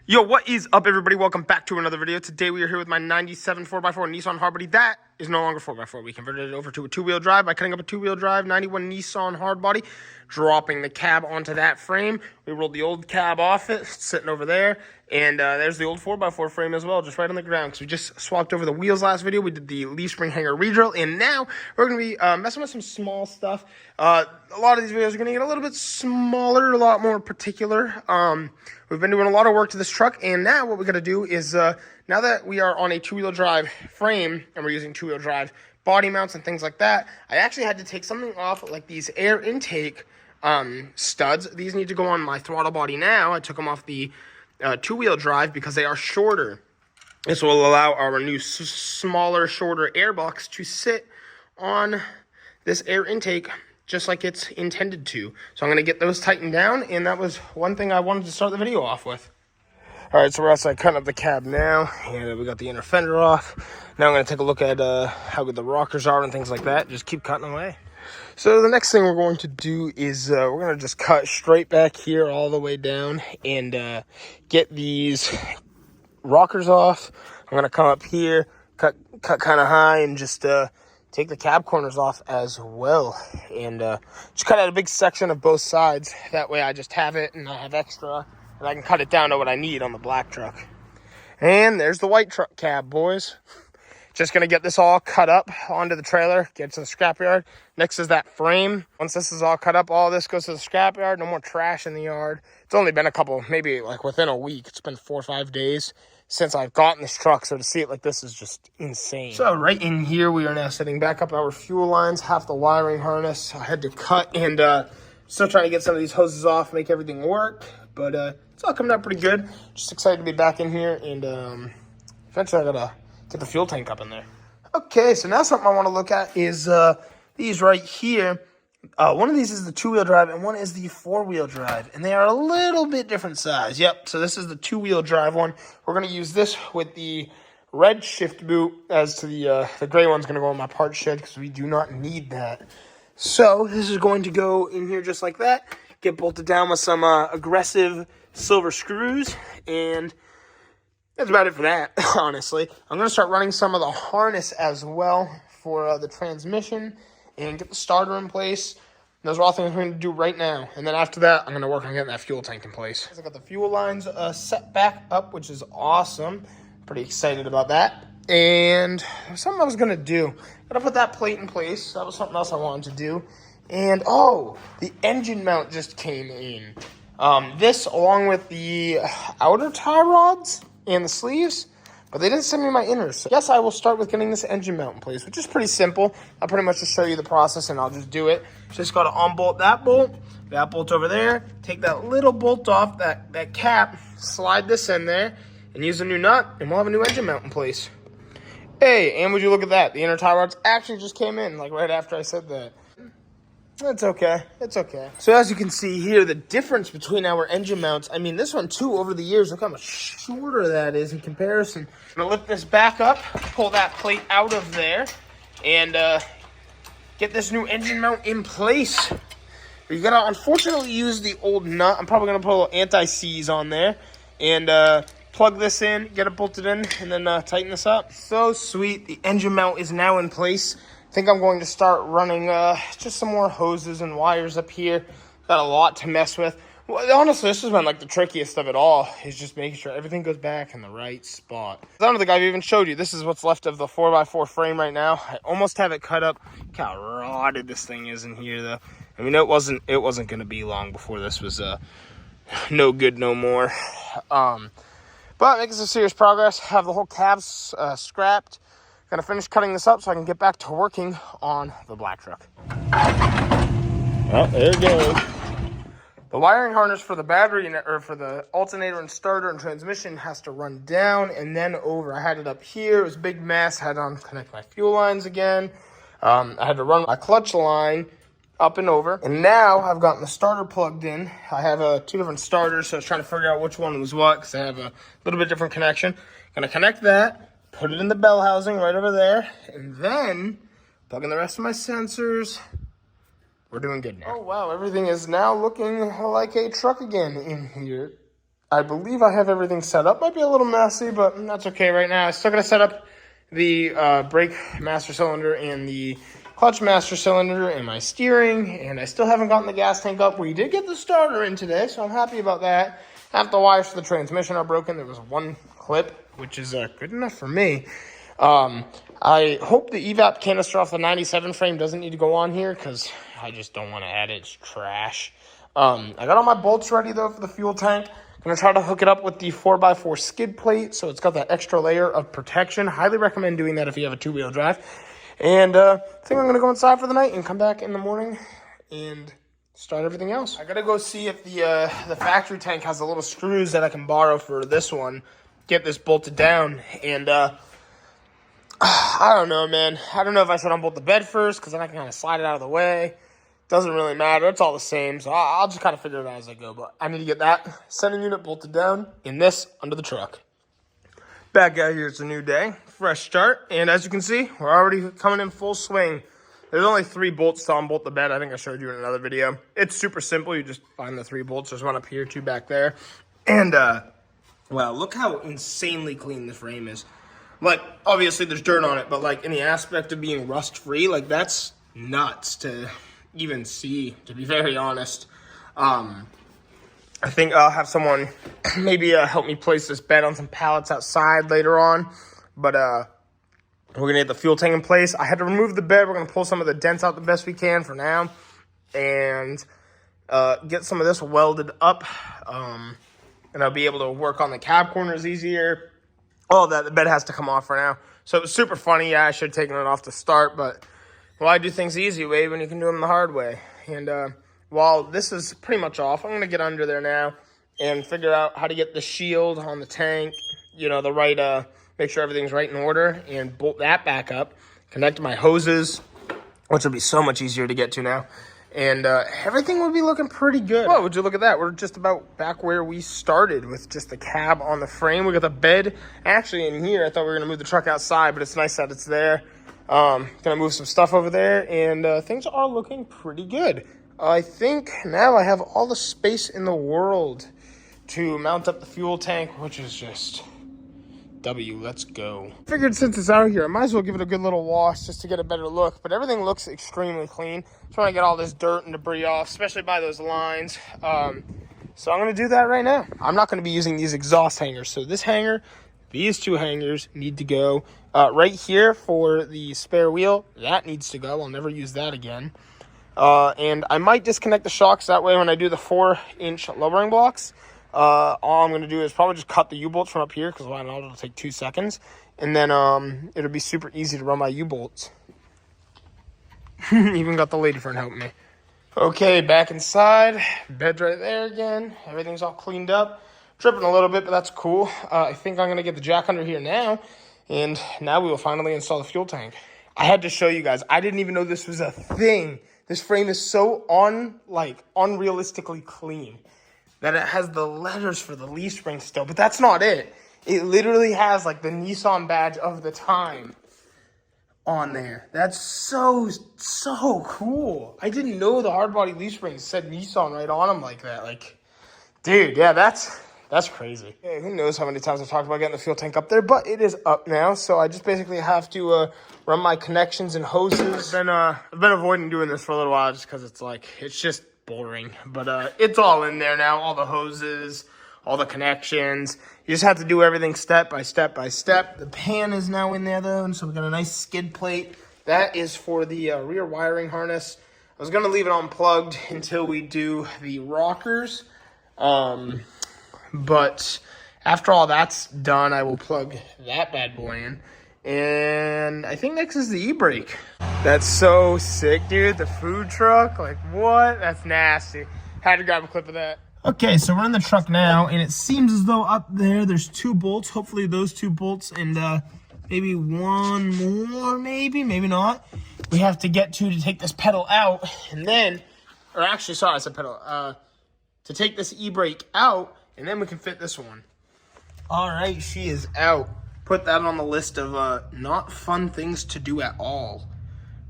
Yo, what is up, everybody? Welcome back to another video. Today we are here with my 97 4x4 Nissan Hardbody. That is no longer 4x4. We converted it over to a two-wheel drive by cutting up a two-wheel drive 91 Nissan Hardbody, dropping the cab onto that frame. We rolled the old cab off it, sitting over there, and there's the old 4x4 frame as well, just right on the ground, because we just swapped over the wheels last video. We did the leaf spring hanger redrill, and now we're going to be messing with some small stuff. A lot of these videos are going to get a little bit smaller, a lot more particular. We've been doing a lot of work to this truck, and now what we're going to do is, now that we are on a two-wheel drive frame, and we're using two-wheel drive body mounts and things like that, I actually had to take something off, like these air intake studs. These need to go on my throttle body now. I took them off the two-wheel drive because they are shorter. This will allow our new smaller, shorter air box to sit on this air intake just like it's intended to. So I'm going to get those tightened down, and that was one thing I wanted to start the video off with. All right, so we're outside cutting up the cab now, and we got the inner fender off. Now I'm going to take a look at how good the rockers are and things like that. Just keep cutting away. So the next thing we're going to do is we're going to just cut straight back here all the way down and get these rockers off. I'm going to come up here, cut kind of high, and just take the cab corners off as well, and just cut out a big section of both sides. That way I just have it, and I have extra, and I can cut it down to what I need on the black truck. And there's the white truck cab, boys. Just gonna get this all cut up onto the trailer, get to the scrapyard. Next is that frame. Once this is all cut up, all this goes to the scrapyard. No more trash in the yard. It's only been a couple, maybe like within a week. It's been 4 or 5 days since I've gotten this truck, so to see it like this is just insane. So right in here, we are now setting back up our fuel lines, half the wiring harness I had to cut, and still trying to get some of these hoses off, make everything work, but it's all coming out pretty good. Just excited to be back in here, and eventually I gotta get the fuel tank up in there. Okay, so now something I want to look at is these right here. One of these is the two-wheel drive, and one is the four-wheel drive, and they are a little bit different size. Yep, so this is the two-wheel drive one. We're going to use this with the red shift boot, as to the gray one's going to go in my part shed, because we do not need that. So this is going to go in here just like that, get bolted down with some aggressive silver screws, and that's about it for that, honestly. I'm going to start running some of the harness as well for the transmission, and get the starter in place. Those are all things we're going to do right now. And then after that, I'm going to work on getting that fuel tank in place. I got the fuel lines set back up, which is awesome. Pretty excited about that. And something I was going to do. Got to put that plate in place. That was something else I wanted to do. And, oh, the engine mount just came in. This, along with the outer tie rods and the sleeves, but they didn't send me my inners. So yes, I will start with getting this engine mount in place, which is pretty simple. I'll pretty much just show you the process, and I'll just do it. Just got to unbolt that bolt over there, take that little bolt off, that cap, slide this in there, and use a new nut, and we'll have a new engine mount in place. Hey, and would you look at that? The inner tie rods actually just came in, like right after I said that. It's okay. It's okay. So as you can see here, the difference between our engine mounts, I mean, this one too, over the years, look how much shorter that is in comparison. I'm going to lift this back up, pull that plate out of there, and get this new engine mount in place. You're going to unfortunately use the old nut. I'm probably going to put a little anti-seize on there, and plug this in, get it bolted in, and then tighten this up. So sweet. The engine mount is now in place. I think I'm going to start running just some more hoses and wires up here. Got a lot to mess with. Well, honestly, this has been like the trickiest of it all, is just making sure everything goes back in the right spot. I don't think I've even showed you. This is what's left of the 4x4 frame right now. I almost have it cut up. Look how rotted this thing is in here, though. I mean, it wasn't going to be long before this was no good no more. But making some serious progress. Have the whole cabs scrapped. Gonna finish cutting this up so I can get back to working on the black truck. Well, there it goes. The wiring harness for the battery, or for the alternator and starter and transmission, has to run down and then over. I had it up here. It was a big mess. I had to connect my fuel lines again. I had to run my clutch line up and over. And now I've gotten the starter plugged in. I have 2 different starters, so I was trying to figure out which one was what, because I have a little bit different connection. Gonna connect that. Put it in the bell housing right over there, and then plug in the rest of my sensors. We're doing good now. Oh, wow, everything is now looking like a truck again in here. I believe I have everything set up. Might be a little messy, but that's okay right now. I'm still going to set up the brake master cylinder and the clutch master cylinder and my steering. And I still haven't gotten the gas tank up. We did get the starter in today, so I'm happy about that. Half the wires for the transmission are broken. There was one clip, which is good enough for me. I hope the evap canister off the 97 frame doesn't need to go on here because I just don't want to add it. It's trash. I got all my bolts ready, though, for the fuel tank. I'm going to try to hook it up with the 4x4 skid plate, so it's got that extra layer of protection. Highly recommend doing that if you have a two-wheel drive. And I think I'm going to go inside for the night and come back in the morning and start everything else. I got to go see if the factory tank has the little screws that I can borrow for this one. Get this bolted down. And I don't know, man. I don't know if I should unbolt the bed first because then I can kind of slide it out of the way. Doesn't really matter. It's all the same. So I'll just kind of figure it out as I go. But I need to get that center unit bolted down in this under the truck. Back out here, it's a new day. Fresh start. And as you can see, we're already coming in full swing. There's only 3 bolts to unbolt the bed. I think I showed you in another video. It's super simple. You just find the 3 bolts. There's one up here, 2 back there. And, wow, look how insanely clean the frame is. Like, obviously there's dirt on it, but like in the aspect of being rust-free, like that's nuts to even see, to be very honest. I think I'll have someone maybe help me place this bed on some pallets outside later on. But we're going to get the fuel tank in place. I had to remove the bed. We're going to pull some of the dents out the best we can for now. And get some of this welded up. And I'll be able to work on the cab corners easier. All that, the bed has to come off for now. So it was super funny. Yeah, I should have taken it off to start. But why do things the easy way when you can do them the hard way? And while this is pretty much off, I'm going to get under there now and figure out how to get the shield on the tank, you know, the right, make sure everything's right in order, and bolt that back up, connect my hoses, which will be so much easier to get to now. And everything will be looking pretty good. Well, would you look at that? We're just about back where we started with just the cab on the frame. We got the bed actually in here. I thought we were going to move the truck outside, but it's nice that it's there. Gonna move some stuff over there, and things are looking pretty good. I think now I have all the space in the world to mount up the fuel tank, which is just W. Let's go. Figured since it's out here, I might as well give it a good little wash just to get a better look, but everything looks extremely clean. Trying to get all this dirt and debris off, especially by those lines. So I'm gonna do that right now. I'm not gonna be using these exhaust hangers, so this hanger, these 2 hangers need to go. Right here for the spare wheel, that needs to go. I'll never use that again. And I might disconnect the shocks. That way when I do the 4-inch lowering blocks, all I'm going to do is probably just cut the U-bolts from up here, because why not? It'll take 2 seconds. And then it'll be super easy to run my U-bolts. Even got the lady friend helping me. Okay, back inside. Bed's right there again. Everything's all cleaned up. Tripping a little bit, but that's cool. I think I'm going to get the jack under here now. And now we will finally install the fuel tank. I had to show you guys. I didn't even know this was a thing. This frame is so unrealistically clean that it has the letters for the leaf spring still. But that's not it. It literally has like the Nissan badge of the time on there. That's so cool. I didn't know the hardbody leaf springs said Nissan right on them like that. Like, dude, yeah, that's crazy. Hey, who knows how many times I've talked about getting the fuel tank up there, but it is up now. So I just basically have to run my connections and hoses. I've been avoiding doing this for a little while just because it's just boring. But it's all in there now, all the hoses, all the connections. You just have to do everything step by step by step. The pan is now in there though, and so we got a nice skid plate. That is for the rear wiring harness. I was gonna leave it unplugged until we do the rockers. But after all that's done, I will plug that bad boy in. And I think next is the e-brake. That's so sick, dude. The food truck, like what? That's nasty. Had to grab a clip of that. Okay, so we're in the truck now, and it seems as though up there's 2 bolts. Hopefully those 2 bolts and maybe one more, maybe not. We have to get to take this pedal out, and then, or actually, sorry, I said pedal. To take this e-brake out, and then we can fit this one. All right, she is out. Put that on the list of not fun things to do at all.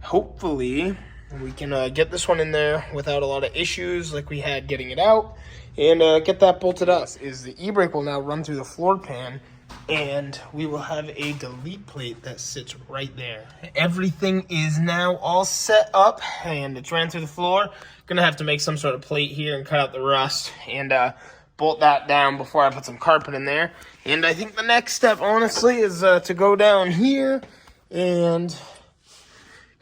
Hopefully, we can get this one in there without a lot of issues like we had getting it out. and get that bolted up. Is the e-brake will now run through the floor pan, and we will have a delete plate that sits right there. Everything is now all set up, and it's ran through the floor. Gonna have to make some sort of plate here and cut out the rust and bolt that down before I put some carpet in there. And I think the next step, honestly, is to go down here and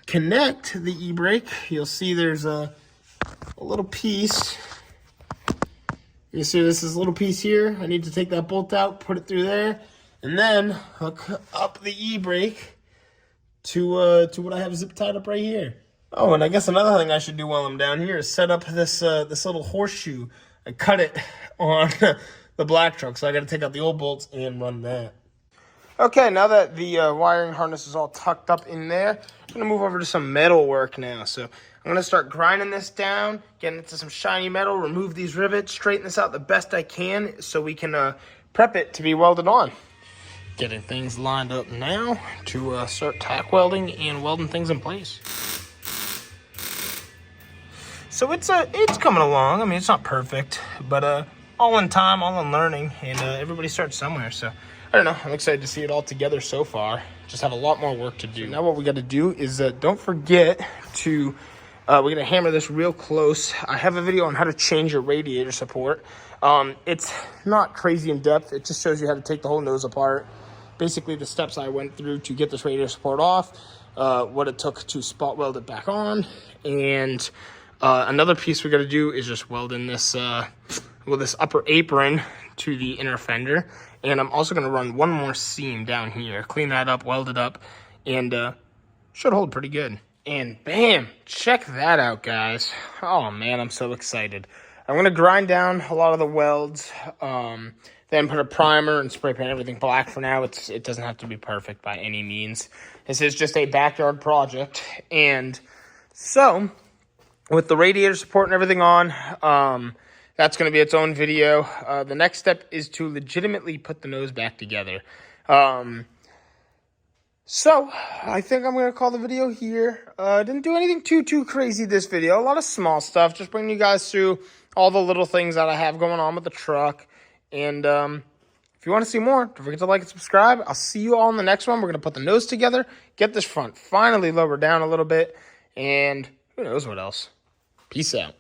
connect the e-brake. You'll see there's a little piece. You see this is a little piece here. I need to take that bolt out, put it through there, and then hook up the e-brake to what I have zip tied up right here. Oh, and I guess another thing I should do while I'm down here is set up this this little horseshoe. I cut it on the black truck, so I got to take out the old bolts and run that. Okay, now that the wiring harness is all tucked up in there, I'm going to move over to some metal work now. So I'm going to start grinding this down, getting into some shiny metal, remove these rivets, straighten this out the best I can so we can prep it to be welded on. Getting things lined up now to start tack welding and welding things in place. So it's coming along. I mean, it's not perfect, but all in time, all in learning, and everybody starts somewhere. So I don't know. I'm excited to see it all together so far. Just have a lot more work to do. So now what we got to do is don't forget to we're gonna hammer this real close. I have a video on how to change your radiator support. It's not crazy in depth. It just shows you how to take the whole nose apart. Basically, the steps I went through to get this radiator support off, what it took to spot weld it back on, and another piece we got to do is just weld in this this upper apron to the inner fender, and I'm also going to run one more seam down here, clean that up, weld it up, and should hold pretty good. And bam, check that out, guys. Oh man, I'm so excited. I'm going to grind down a lot of the welds, then put a primer and spray paint everything black for now. It doesn't have to be perfect by any means. This is just a backyard project, and so with the radiator support and everything on, that's going to be its own video. The next step is to legitimately put the nose back together. So I think I'm going to call the video here. Didn't do anything too crazy this video. A lot of small stuff. Just bringing you guys through all the little things that I have going on with the truck. And if you want to see more, don't forget to like and subscribe. I'll see you all in the next one. We're going to put the nose together, get this front finally lowered down a little bit, and who knows what else. Peace out.